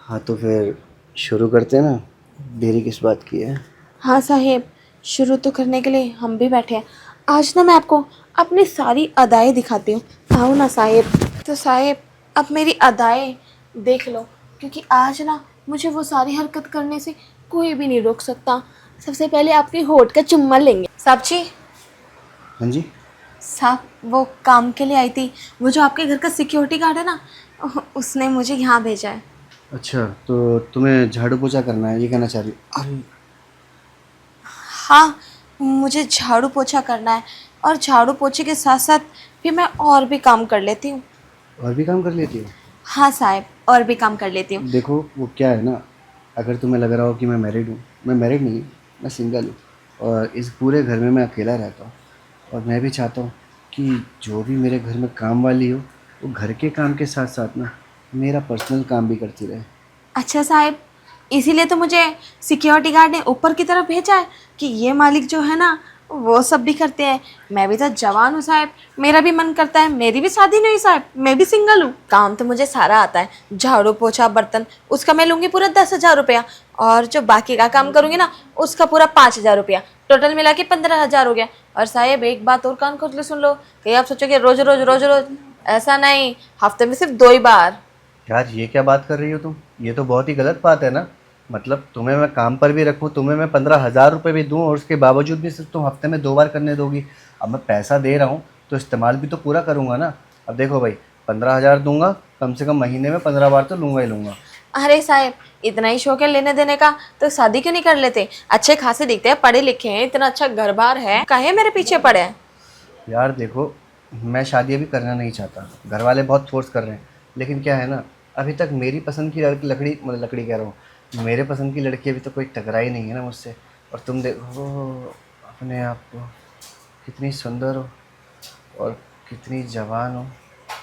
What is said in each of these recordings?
हाँ तो फिर शुरू करते हैं ना, देरी किस बात की है। हाँ साहेब, शुरू तो करने के लिए हम भी बैठे हैं। आज ना मैं आपको अपनी सारी अदाएँ दिखाती हूँ। आओ ना साहेब। तो साहेब, अब मेरी अदाएँ देख लो, क्योंकि आज ना मुझे वो सारी हरकत करने से कोई भी नहीं रोक सकता। सबसे पहले आपके होठ का चुम्मा लेंगे। साहब जी, हाँ जी। साहब वो काम के लिए आई थी, वो जो आपके घर का सिक्योरिटी गार्ड है ना, उसने मुझे यहाँ भेजा है। अच्छा, तो तुम्हें झाड़ू पोछा करना है, ये कहना चाह रही हो? अरे हाँ, मुझे झाड़ू पोछा करना है, और झाड़ू पोछे के साथ साथ फिर मैं और भी काम कर लेती हूँ। और भी काम कर लेती हो? हाँ साहब, और भी काम कर लेती हूँ। देखो वो क्या है ना, अगर तुम्हें लग रहा हो कि मैं मैरिड हूँ, मैं मैरिड नहीं हूँ, मैं सिंगल हूँ। और इस पूरे घर में मैं अकेला रहता हूँ। और मैं भी चाहता हूँ कि जो भी मेरे घर में काम वाली हो, वो घर के काम के साथ साथ ना मेरा पर्सनल काम भी करती रहे। अच्छा साहब, इसीलिए तो मुझे सिक्योरिटी गार्ड ने ऊपर की तरफ भेजा है कि ये मालिक जो है ना, वो सब भी करते हैं। मैं भी तो जवान हूँ साहब, मेरा भी मन करता है। मेरी भी शादी नहीं हुई साहब, मैं भी सिंगल हूँ। काम तो मुझे सारा आता है, झाड़ू पोछा बर्तन, उसका मैं लूँगी पूरा 10,000 रुपया। और जो बाकी का काम करूँगी ना, उसका पूरा 5,000 रुपया। टोटल मिला के 15,000 हो गया। और साहब एक बात और कान खोल के सुन लो, कि आप सोचोगे रोज रोज रोज रोज, ऐसा नहीं, हफ्ते में सिर्फ 2 ही बार। यार ये क्या बात कर रही हो तुम? ये तो बहुत ही गलत बात है ना। मतलब तुम्हें मैं काम पर भी रखूँ, तुम्हें मैं 15,000 रुपये भी दूँ और उसके बावजूद भी सिर्फ तुम हफ्ते में 2 बार करने दोगी। अब मैं पैसा दे रहा हूँ तो इस्तेमाल भी तो पूरा करूँगा ना। अब देखो भाई, 15,000 दूंगा, कम से कम महीने में 15 बार तो लूँगा ही लूँगा। अरे साहब, इतना ही शौक है लेने देने का, तो शादी क्यों नहीं कर लेते? अच्छे खासे दिखते हैं, पढ़े लिखे हैं, इतना अच्छा घर बार है, काहे मेरे पीछे पड़े हैं? यार देखो, मैं शादी अभी करना नहीं चाहता, घर वाले बहुत फोर्स कर रहे हैं। लेकिन क्या है ना, अभी तक मेरी पसंद की लकड़ी, मतलब लकड़ी कह रहा हूँ, मेरे पसंद की लड़की अभी तो कोई टकराई नहीं है ना मुझसे। और तुम देखो अपने आप को, कितनी सुंदर हो और कितनी जवान हो,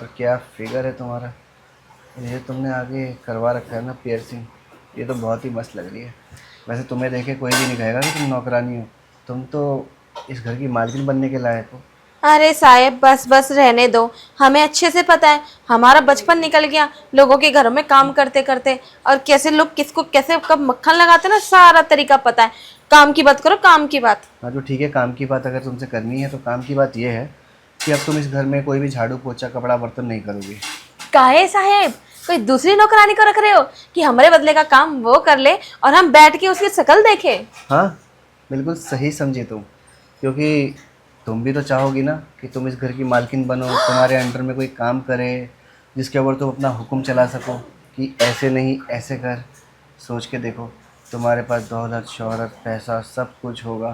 और क्या फिगर है तुम्हारा। ये तुमने आगे करवा रखा है ना पियर्सिंग, ये तो बहुत ही मस्त लग रही है। वैसे तुम्हें देखे कोई भी नहीं कहेगा कि तुम नौकरानी हो, तुम तो इस घर की मालकिन बनने के लायक हो। अरे साहब, बस बस रहने दो। हमें अच्छे से पता है, हमारा बचपन निकल गया लोगों के घरों में काम करते करते, और कैसे लोग किसको कैसे कब मक्खन लगाते हैं ना, सारा तरीका पता है। काम की बात करो, काम की बात। हाँ तो ठीक है, काम की बात अगर तुमसे करनी है तो काम की बात ये है कि अब तुम इस घर में कोई भी झाड़ू पोछा कपड़ा बर्तन नहीं करोगी। काहे साहेब, कोई दूसरी नौकरानी को रख रहे हो कि हमारे बदले का काम वो कर ले और हम बैठ के उसकी शक्ल देखें? हाँ, बिल्कुल सही समझी तुम। क्योंकि तुम भी तो चाहोगी ना कि तुम इस घर की मालकिन बनो, तुम्हारे अंडर में कोई काम करे जिसके ऊपर तुम अपना हुक्म चला सको कि ऐसे नहीं ऐसे कर। सोच के देखो, तुम्हारे पास दौलत शोहरत पैसा सब कुछ होगा,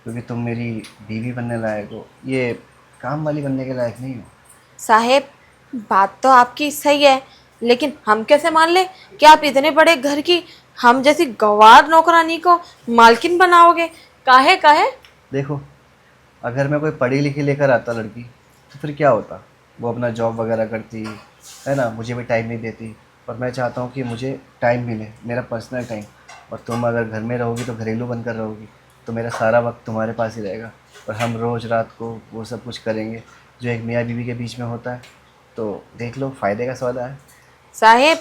क्योंकि तुम मेरी बीवी बनने लायक हो, ये काम वाली बनने के लायक नहीं हो। साहेब, बात तो आपकी सही है, लेकिन हम कैसे मान ले कि आप इतने बड़े घर की हम जैसी गंवार नौकरानी को मालकिन बनाओगे? काहे काहे? देखो, अगर मैं कोई पढ़ी लिखी लेकर आता लड़की तो फिर क्या होता, वो अपना जॉब वगैरह करती है ना, मुझे भी टाइम नहीं देती। और मैं चाहता हूँ कि मुझे टाइम मिले, मेरा पर्सनल टाइम। और तुम अगर घर में रहोगी तो घरेलू बनकर रहोगी, तो मेरा सारा वक्त तुम्हारे पास ही रहेगा। और हम रोज़ रात को वो सब कुछ करेंगे जो एक मियाँ बीवी के बीच में होता है। तो देख लो, फ़ायदे का सौदा है। साहेब,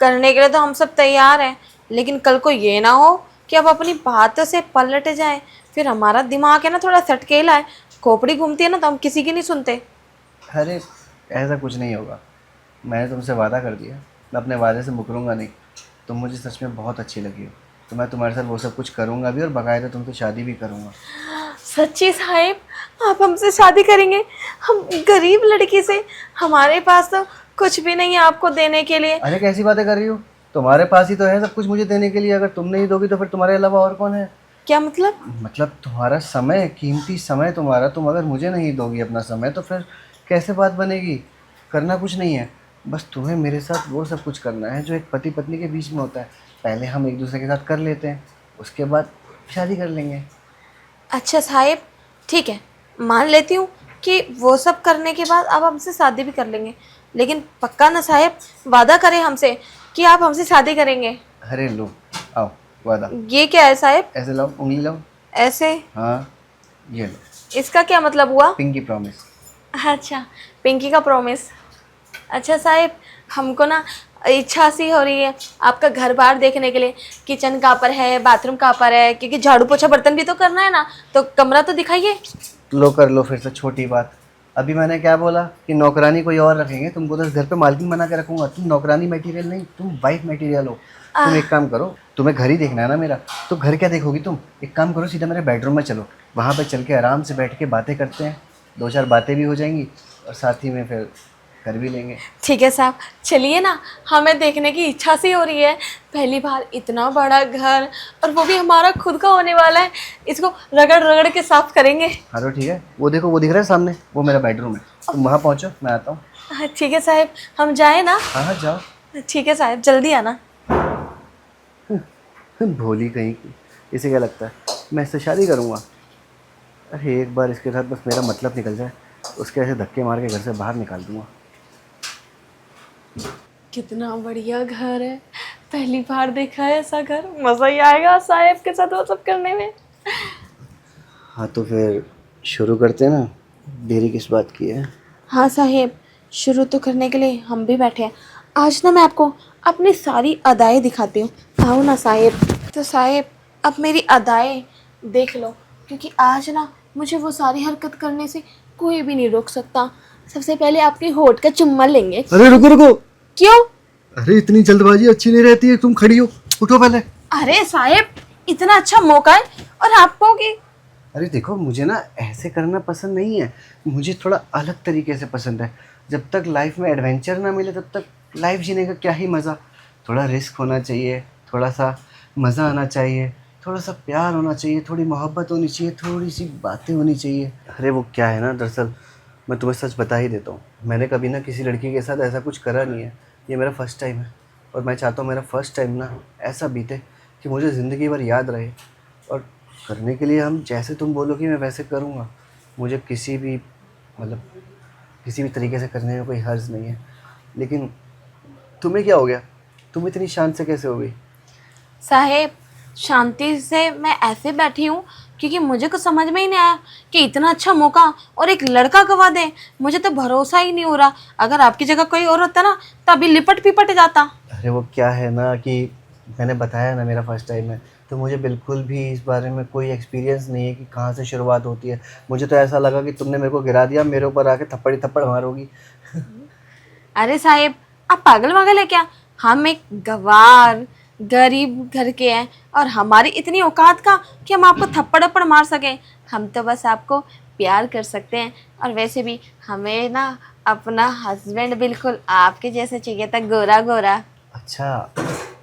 करने के लिए तो हम सब तैयार हैं, लेकिन कल को ये ना हो कि अब अपनी बातों से पलट जाए। फिर हमारा दिमाग है ना थोड़ा सटकेला है, खोपड़ी घूमती है ना, तो हम किसी की नहीं सुनते। अरे ऐसा कुछ नहीं होगा, मैंने तुमसे वादा कर दिया, मैं अपने वादे से मुकरूंगा नहीं। तुम मुझे सच में बहुत अच्छी लगी हो, तो मैं तुम्हारे साथ वो सब कुछ करूँगा भी, और बाकायदा तुमसे शादी भी करूँगा। सच्ची साहेब, आप हमसे शादी करेंगे? हम गरीब लड़की से, हमारे पास तो कुछ भी नहीं है आपको देने के लिए। अरे कैसी बातें कर रही हो, तुम्हारे पास ही तो है सब कुछ मुझे देने के लिए। अगर तुम नहीं दोगी तो फिर तुम्हारे अलावा और कौन है? क्या मतलब? मतलब तुम्हारा समय, कीमती समय तुम्हारा, तुम अगर मुझे नहीं दोगी अपना समय तो फिर कैसे बात बनेगी? करना कुछ नहीं है, बस तुम्हें मेरे साथ वो सब कुछ करना है जो एक पति पत्नी के बीच में होता है। पहले हम एक दूसरे के साथ कर लेते हैं, उसके बाद शादी कर लेंगे। अच्छा साहेब, ठीक है, मान लेती हूँ कि वो सब करने के बाद आप हमसे शादी भी कर लेंगे, लेकिन पक्का ना साहेब, वादा करें हमसे कि आप हमसे शादी करेंगे। अरे लो, आओ, वादा। ये क्या है साहेब? ऐसे लाओ, उंगली लाओ। ऐसे? हाँ, ये लो, इसका क्या मतलब हुआ? Pinky promise. अच्छा, पिंकी का प्रॉमिस। अच्छा साहेब, हमको ना इच्छा सी हो रही है आपका घर बार देखने के लिए। किचन कहाँ पर है, बाथरूम कहाँ पर है, क्योंकि झाड़ू पोछा बर्तन भी तो करना है ना, तो कमरा तो दिखाइए। लो कर लो फिर से छोटी बात। अभी मैंने क्या बोला कि नौकरानी कोई और रखेंगे, तुमको तो इस घर पे मालकिन बना के रखूंगा। तुम नौकरानी मटेरियल नहीं, तुम वाइफ मटेरियल हो। तुम एक काम करो, तुम्हें घर ही देखना है ना मेरा, तो घर क्या देखोगी तुम? एक काम करो, सीधा मेरे बेडरूम में चलो, वहाँ पे चल के आराम से बैठ के बातें करते हैं, 2-4 बातें भी हो जाएंगी और साथ ही में फिर कर भी लेंगे। ठीक है साहब, चलिए ना, हमें देखने की इच्छा सी हो रही है। पहली बार इतना बड़ा घर, और वो भी हमारा खुद का होने वाला है। इसको रगड़ रगड़ के साफ करेंगे। हाँ तो ठीक है, वो देखो वो दिख रहा है सामने, वो मेरा बेडरूम है। तुम वहाँ पहुँचो, मैं आता हूँ। हाँ, ठीक है साहब, हम जाए ना? हाँ हाँ जाओ। ठीक है साहब, जल्दी आना। भोली कहीं की, इसे क्या लगता है मैं इससे शादी करूँगा? अरे एक बार इसके साथ बस मेरा मतलब निकल जाए, उसके ऐसे धक्के मार के घर से बाहर निकाल दूँगा। कितना बढ़िया घर है, पहली बार देखा है ऐसा घर। मज़ा ही आएगा साहब के साथ वो सब करने में। हाँ तो फिर शुरू करते हैं ना, देरी किस बात की है? हाँ साहेब, शुरू तो करने के लिए हम भी बैठे हैं। आज ना मैं आपको अपनी सारी अदाएं दिखाती हूँ। आओ ना साहेब। तो साहेब, अब मेरी अदाएं देख लो, क्योंकि आज ना मुझे वो सारी हरकत करने से कोई भी नहीं रोक सकता। सबसे पहले आपके होठ का चुम्मा लेंगे। अरे रुको रुको, क्यों? अरे इतनी जल्दबाजी अच्छी नहीं रहती है, तुम खड़ी हो, उठो पहले। अरे साहेब, इतना अच्छा मौका है और आप कहोगे? अरे देखो, मुझे ना ऐसे करना पसंद नहीं है, मुझे थोड़ा अलग तरीके से पसंद है। जब तक लाइफ में एडवेंचर ना मिले तब तक लाइफ जीने का क्या ही मज़ा। थोड़ा रिस्क होना चाहिए, थोड़ा सा मज़ा आना चाहिए, थोड़ा सा प्यार होना चाहिए, थोड़ी मोहब्बत होनी चाहिए, थोड़ी सी बातें होनी चाहिए। अरे वो क्या है ना, दरअसल मैं तुम्हें सच बता ही देता हूँ, मैंने कभी ना किसी लड़की के साथ ऐसा कुछ करा नहीं है। ये मेरा फर्स्ट टाइम है, और मैं चाहता हूँ मेरा फर्स्ट टाइम ना ऐसा बीते कि मुझे ज़िंदगी भर याद रहे। और करने के लिए हम जैसे तुम बोलोगी मैं वैसे करूँगा। मुझे किसी भी किसी भी तरीके से करने में कोई हर्ज नहीं है। लेकिन तुम्हें क्या हो गया, तुम इतनी शांत से कैसे हो गई? साहेब, शांति से मैं ऐसे बैठी हूँ क्योंकि मुझे कुछ समझ में ही नहीं आया कि इतना अच्छा मौका और एक लड़का गवा दे। मुझे तो भरोसा ही नहीं हो रहा। अगर आपकी जगह कोई और होता ना, तभी लिपट पिपट जाता। अरे वो क्या है ना कि मैंने बताया ना मेरा फर्स्ट टाइम है, तो मुझे बिल्कुल भी इस बारे में कोई एक्सपीरियंस नहीं है कि कहाँ से शुरुआत होती है। मुझे तो ऐसा लगा कि तुमने मेरे को गिरा दिया, मेरे ऊपर आके थप्पड़ ही थप्पड़ मारोगी। अरे साहेब, आप पागल वागल है क्या? हम एक गवार गरीब घर के हैं, और हमारी इतनी औकात का कि हम आपको थप्पड़ थप्पड़ मार सकें? हम तो बस आपको प्यार कर सकते हैं। और वैसे भी हमें ना अपना हस्बैंड बिल्कुल आपके जैसे चाहिए था, गोरा गोरा। अच्छा,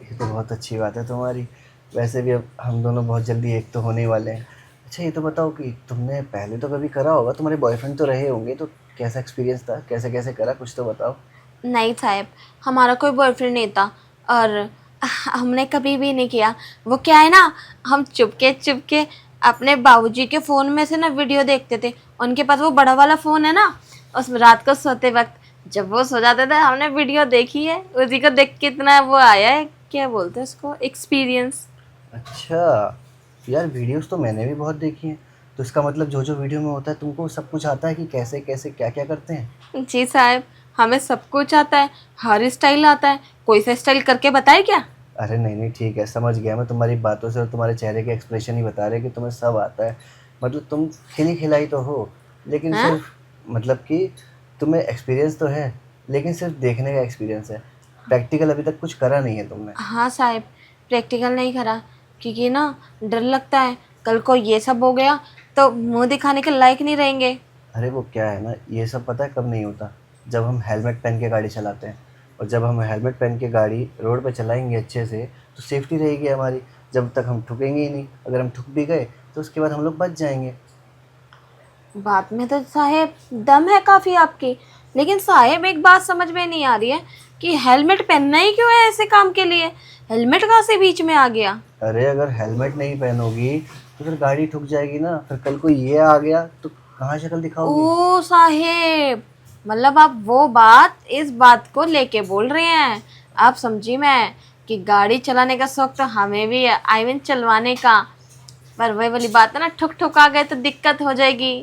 ये तो बहुत अच्छी बात है तुम्हारी। वैसे भी अब हम दोनों बहुत जल्दी एक तो होने वाले हैं। अच्छा ये तो बताओ कि तुमने पहले तो कभी करा होगा, तुम्हारे बॉयफ्रेंड तो रहे होंगे, तो कैसा एक्सपीरियंस था, कैसे कैसे करा, कुछ तो बताओ। नहीं साहब, हमारा कोई बॉयफ्रेंड नहीं था, और हमने कभी भी नहीं किया। वो क्या है ना, हम चुपके चुपके अपने बाबूजी के फ़ोन में से ना वीडियो देखते थे। उनके पास वो बड़ा वाला फ़ोन है ना, उसमें रात को सोते वक्त जब वो सो जाते थे, हमने वीडियो देखी है। उसी को देख के इतना वो आया है, क्या बोलते हैं उसको, एक्सपीरियंस। अच्छा यार, वीडियोस तो मैंने भी बहुत देखी हैं, तो इसका मतलब जो जो वीडियो में होता है तुमको सब कुछ आता है कि कैसे कैसे क्या क्या करते हैं? जी साहब, हमें सब कुछ आता है, हर स्टाइल आता है। कोई सा स्टाइल करके बताए क्या? अरे नहीं नहीं ठीक है, समझ गया मैं तुम्हारी बातों से और तुम्हारे चेहरे के एक्सप्रेशन ही बता रहे कि तुम्हें सब आता है। मतलब तुम खिली खिलाई तो हो, लेकिन हाँ सिर्फ कि तुम्हें एक्सपीरियंस तो है, लेकिन सिर्फ देखने का एक्सपीरियंस है। प्रैक्टिकल अभी तक कुछ करा नहीं है तुमने। हाँ साहब, प्रैक्टिकल नहीं करा, क्योंकि ना डर लगता है कल को ये सब हो गया तो मुंह दिखाने के लायक नहीं रहेंगे। अरे वो क्या है ना, ये सब पता है कब नहीं होता, जब हम हेलमेट पहन के गाड़ी चलाते हैं। और जब हम हेलमेट पहन के गाड़ी रोड पे चलाएंगे अच्छे से, तो सेफ्टी रहेगी हमारी। जब तक हम ठुकेंगे ही नहीं, अगर हम ठुक भी गए तो उसके बाद हम लोग बच जाएंगे। बात में तो साहेब दम है काफ़ी आपकी, लेकिन साहेब एक बात समझ में नहीं आ रही है कि हेलमेट पहनना ही क्यों है ऐसे काम के लिए? हेलमेट कहाँ से बीच में आ गया? अरे अगर हेलमेट नहीं पहनोगी तो फिर गाड़ी ठुक जाएगी ना, फिर कल को ये आ गया तो कहाँ शक्ल दिखाओगी? ओ साहेब, मतलब आप वो बात इस बात को लेके बोल रहे हैं। आप समझी मैं कि गाड़ी चलाने का शौक तो हमें भी है, आई मीन चलवाने का। पर वही वाली बात है ना, ठुक ठुक आ गए तो दिक्कत हो जाएगी।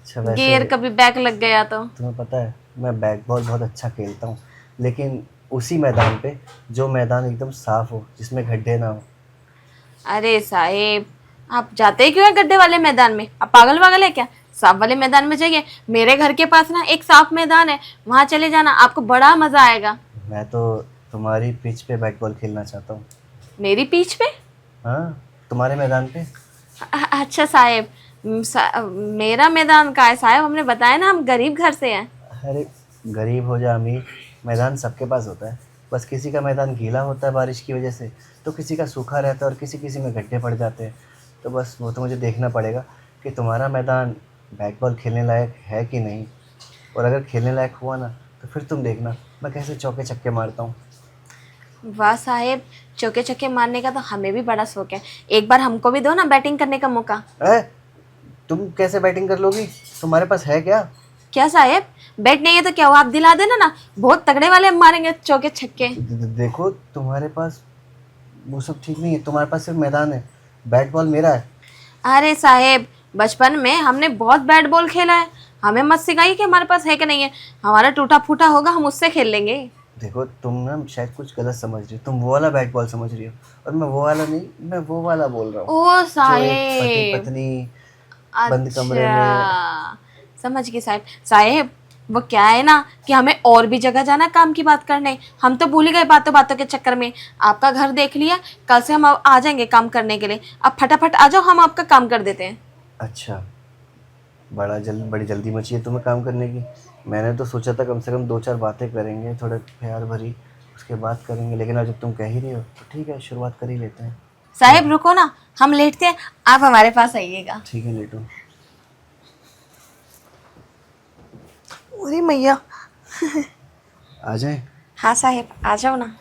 अच्छा वैसे गियर कभी बैक लग गया तो। तुम्हें पता है मैं बैट बॉल बहुत अच्छा खेलता हूँ, लेकिन उसी मैदान पे जो मैदान एकदम साफ हो, जिसमें गड्ढे ना हो। अरे साहेब, आप जाते ही क्यों है गड्ढे वाले मैदान में? आप पागल वागल है क्या? साफ वाले मैदान में जाइए। मेरे घर के पास ना एक साफ मैदान है, वहां चले जाना, आपको बड़ा मजा आएगा। मैं तो तुम्हारी पिच पे बैट बॉल खेलना चाहता हूँ। मेरी पीछ पे? हाँ, तुम्हारे मैदान पे। अच्छा साहेब, मेरा मैदान का है साहेब? हमने बताया ना हम गरीब घर से हैं। अरे गरीब हो जा अमीर, मैदान सबके पास होता है। बस किसी का मैदान गीला होता है बारिश की वजह से, तो किसी का सूखा रहता है, और किसी किसी में गड्ढे पड़ जाते हैं। तो बस वो तो मुझे देखना पड़ेगा कि तुम्हारा मैदान बैट बॉल खेलने लायक है कि नहीं। और अगर खेलने लायक हुआ ना, तो फिर तुम देखना मैं कैसे चौके छक्के मारता हूँ। वाह साहेब, चौके छक्के मारने का तो हमें भी बड़ा शौक है। एक बार हमको भी दो ना बैटिंग करने का मौका। तुम कैसे बैटिंग कर लोगी? तुम्हारे पास है क्या? क्या साहेब, बैट नहीं है तो क्या हुआ, आप दिला देना ना, बहुत तगड़े वाले हम मारेंगे चौके छक्के। देखो तुम्हारे पास वो सब ठीक नहीं है, तुम्हारे पास सिर्फ मैदान है, बैट बॉल मेरा है। अरे साहेब, बचपन में हमने बहुत बैट बॉल खेला है, हमें मत सिखाइए कि हमारे पास है कि नहीं है। हमारा टूटा फूटा होगा, हम उससे खेल लेंगे। देखो तुम ना शायद कुछ गलत समझ रही हो, तुम वो वाला बैट बॉल समझ रही हो, और मैं वो वाला नहीं, मैं वो वाला बोल रहा हूँ ओ जो एक पति साहेब, पत्नी बंद कमरे में। अच्छा समझ गई साहेब। साहेब वो क्या है ना कि हमें और भी जगह जाना काम की बात करने, हम तो भूल ही गए बातों बातों के चक्कर में। आपका घर देख लिया, कल से हम आ जाएंगे काम करने के लिए। अब फटाफट आ जाओ, हम आपका काम कर देते हैं। अच्छा, बड़ी जल्दी मची है तुम्हें काम करने की। मैंने तो सोचा था कम से कम 2-4 बातें करेंगे, थोड़े प्यार भरी, उसके बाद करेंगे, लेकिन अब जब तुम कह ही रही हो तो ठीक है, शुरुआत कर ही लेते हैं। साहेब रुको ना, हम लेटते हैं, आप हमारे पास आइएगा। ठीक है, लेटो। अरे मैया। आ जाए। हाँ साहेब, आ जाओ ना।